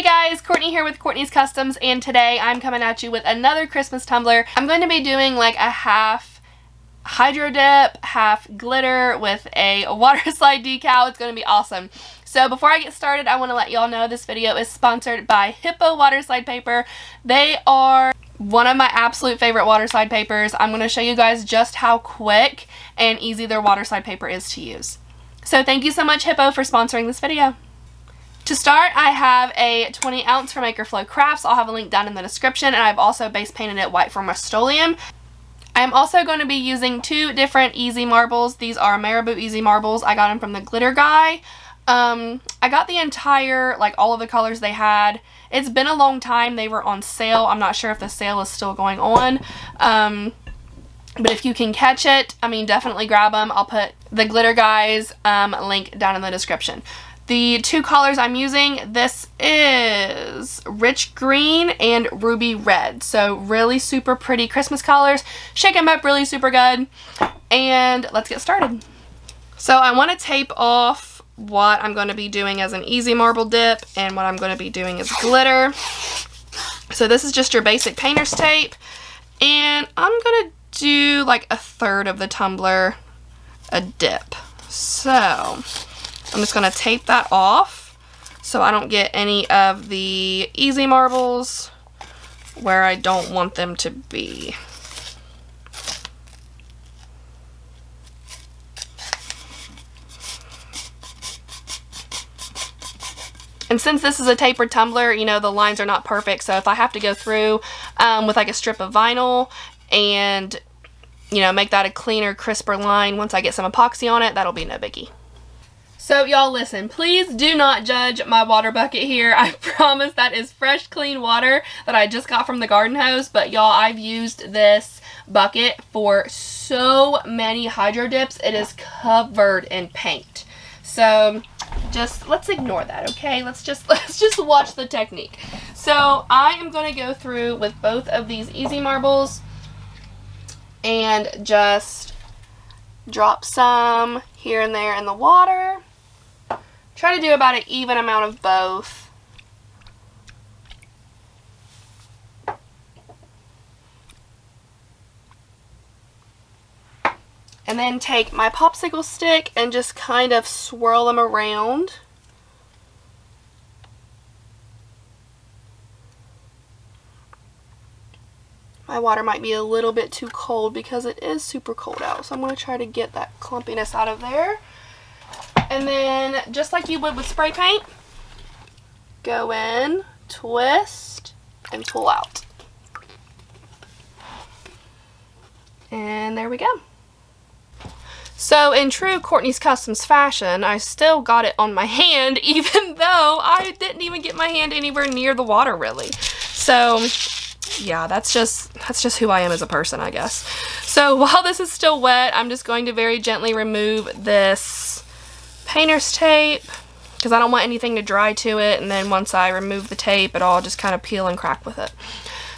guys, Courtney here with Courtney's Customs, and today I'm coming at you with another Christmas tumbler. I'm going to be doing like a half hydro dip, half glitter with a water slide decal. It's going to be awesome. So before I get started, I want to let y'all know this video is sponsored by Hippo water slide paper. They are one of my absolute favorite water slide papers. I'm going to show you guys just how quick and easy their water slide paper is to use. So thank you so much, Hippo, for sponsoring this video. To start, I have a 20 ounce from Makerflow Crafts. I'll have a link down in the description, and I've also base painted it white from Rust-Oleum. I'm also going to be using two different easy marbles. These are Marabou easy marbles. I got them from the glitter guy. I got the entire, like all of the colors they had. It's been a long time. They were on sale. I'm not sure if the sale is still going on. But if you can catch it, I mean, definitely grab them. I'll put the glitter guy's link down in the description. The two colors I'm using, this is Rich Green and Ruby Red. So really super pretty Christmas colors. Shake them up really super good. And let's get started. So I want to tape off what I'm going to be doing as an easy marble dip and what I'm going to be doing as glitter. So this is just your basic painter's tape. And I'm going to do like a third of the tumbler a dip. So I'm just going to tape that off so I don't get any of the easy marbles where I don't want them to be. And since this is a tapered tumbler, you know, the lines are not perfect, so if I have to go through with like a strip of vinyl and, you know, make that a cleaner, crisper line once I get some epoxy on it, that'll be no biggie. So y'all listen, please do not judge my water bucket here. I promise that is fresh, clean water that I just got from the garden hose. But y'all, I've used this bucket for so many hydro dips. It is covered in paint. So just let's ignore that, okay? Let's just watch the technique. So I am going to go through with both of these easy marbles and just drop some here and there in the water. Try to do about an even amount of both. And then take my popsicle stick and just kind of swirl them around. My water might be a little bit too cold because it is super cold out. So I'm going to try to get that clumpiness out of there. And then, just like you would with spray paint, go in, twist, and pull out. And there we go. So in true Courtney's Customs fashion, I still got it on my hand, even though I didn't even get my hand anywhere near the water, really. So yeah, that's just who I am as a person, I guess. So while this is still wet, I'm just going to very gently remove this painter's tape because I don't want anything to dry to it, and then once I remove the tape, it'll all just kind of peel and crack with it.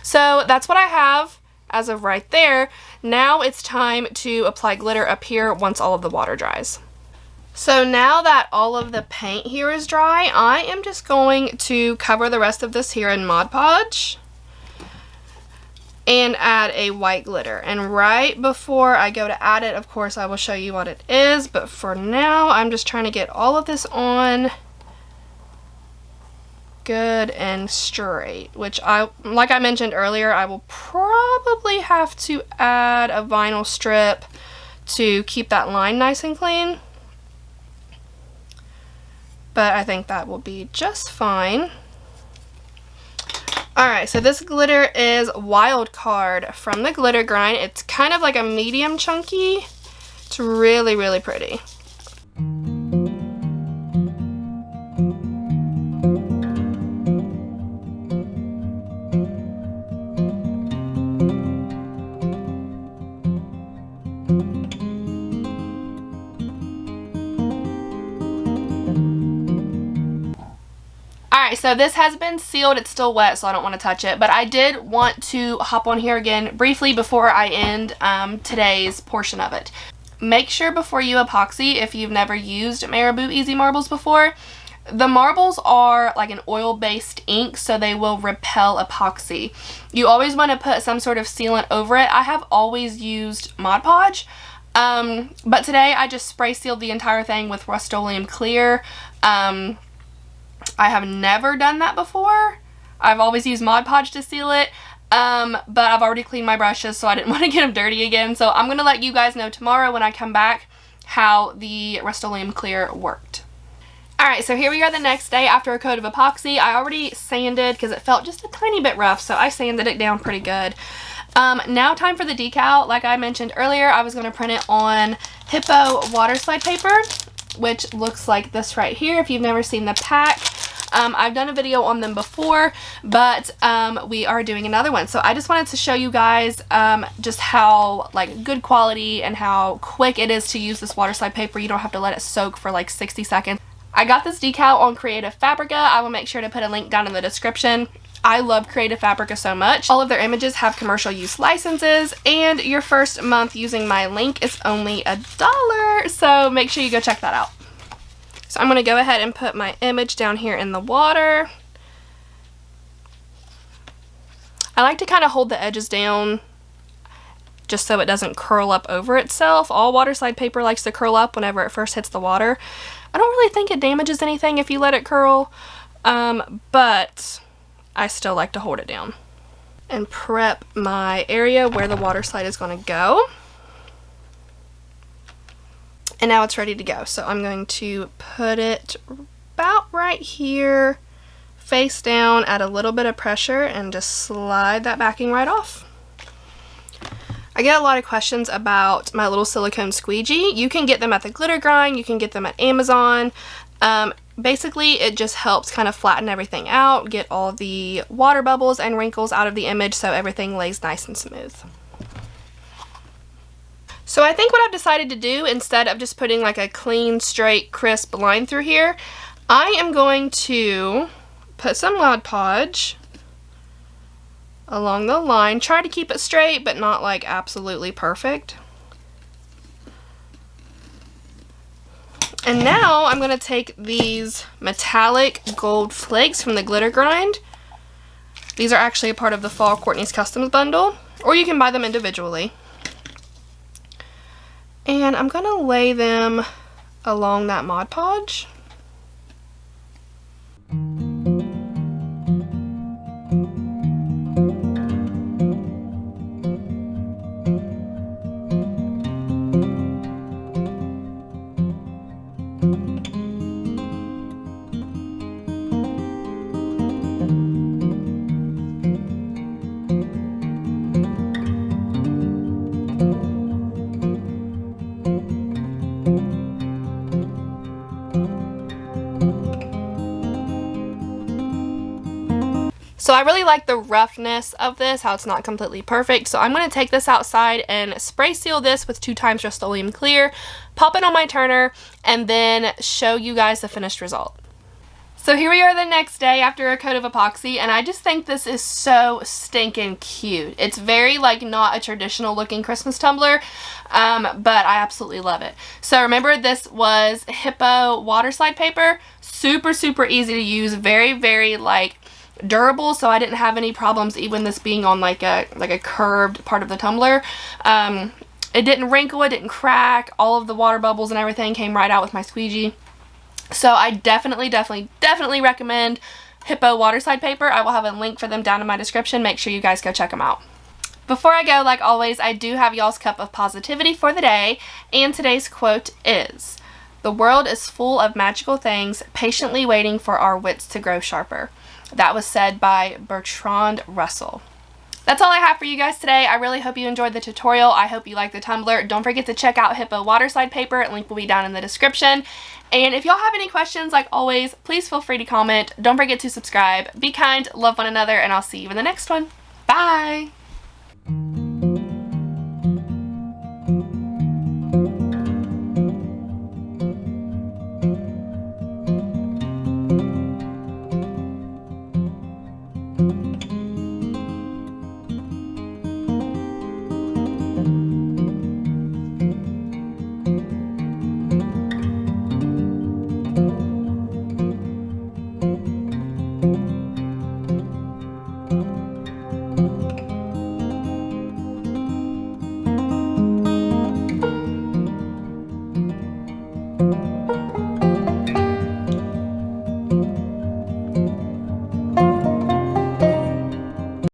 So that's what I have as of right there. Now it's time to apply glitter up here once all of the water dries. So now that all of the paint here is dry, I am just going to cover the rest of this here in Mod Podge and add a white glitter. And right before I go to add it, of course, I will show you what it is, but for now I'm just trying to get all of this on good and straight, which like I mentioned earlier, I will probably have to add a vinyl strip to keep that line nice and clean, but I think that will be just fine. Alright, so this glitter is Wild Card from the Glitter Grind. It's kind of like a medium chunky. It's really, really pretty. Alright, so this has been sealed. It's still wet, so I don't want to touch it. But I did want to hop on here again briefly before I end today's portion of it. Make sure before you epoxy, if you've never used Marabou Easy Marbles before, The marbles are like an oil-based ink, so they will repel epoxy. You always want to put some sort of sealant over it. I have always used Mod Podge, but today I just spray sealed the entire thing with Rust-Oleum Clear. I have never done that before. I've always used Mod Podge to seal it, but I've already cleaned my brushes, so I didn't want to get them dirty again. So I'm going to let you guys know tomorrow when I come back how the Rust-Oleum Clear worked. Alright, so here we are the next day after a coat of epoxy. I already sanded because it felt just a tiny bit rough, so I sanded it down pretty good. Now time for the decal. Like I mentioned earlier, I was going to print it on Hippo water slide paper, which looks like this right here if you've never seen the pack. I've done a video on them before, but we are doing another one. So I just wanted to show you guys just how like good quality and how quick it is to use this water slide paper. You don't have to let it soak for like 60 seconds. I got this decal on Creative Fabrica. I will make sure to put a link down in the description. I love Creative Fabrica so much. All of their images have commercial use licenses, and your first month using my link is only $1, so make sure you go check that out. So I'm going to go ahead and put my image down here in the water. I like to kind of hold the edges down just so it doesn't curl up over itself. All water slide paper likes to curl up whenever it first hits the water. I don't really think it damages anything if you let it curl, but I still like to hold it down. And prep my area where the water slide is going to go. And now it's ready to go. So I'm going to put it about right here, face down, add a little bit of pressure, and just slide that backing right off. I get a lot of questions about my little silicone squeegee. You can get them at the glitter grind, you can get them at Amazon. Basically, it just helps kind of flatten everything out, get all the water bubbles and wrinkles out of the image so everything lays nice and smooth. So I think what I've decided to do, instead of just putting like a clean, straight, crisp line through here, I am going to put some Mod Podge along the line. Try to keep it straight, but not like absolutely perfect. And now I'm going to take these metallic gold flakes from the glitter grind. These are actually a part of the Fall Courtney's Customs bundle, or you can buy them individually. And I'm going to lay them along that Mod Podge. So I really like the roughness of this, how it's not completely perfect. So I'm going to take this outside and spray seal this with 2 times Rust-Oleum Clear, pop it on my turner, and then show you guys the finished result. So here we are the next day after a coat of epoxy, and I just think this is so stinking cute. It's very like not a traditional looking Christmas tumbler, but I absolutely love it. So remember, this was Hippo water slide paper. Super, super easy to use. Very, very like durable, so I didn't have any problems even this being on like a curved part of the tumbler. It didn't wrinkle, it didn't crack. All of the water bubbles and everything came right out with my squeegee. So I definitely recommend Hippo water slide paper. I will have a link for them down in my description. Make sure you guys go check them out. Before I go, like always, I do have y'all's cup of positivity for the day, and today's quote is, "The world is full of magical things, patiently waiting for our wits to grow sharper." That was said by Bertrand Russell. That's all I have for you guys today. I really hope you enjoyed the tutorial. I hope you like the tumbler. Don't forget to check out Hippo water slide paper. Link will be down in the description. And if y'all have any questions, like always, please feel free to comment. Don't forget to subscribe. Be kind, love one another, and I'll see you in the next one. Bye!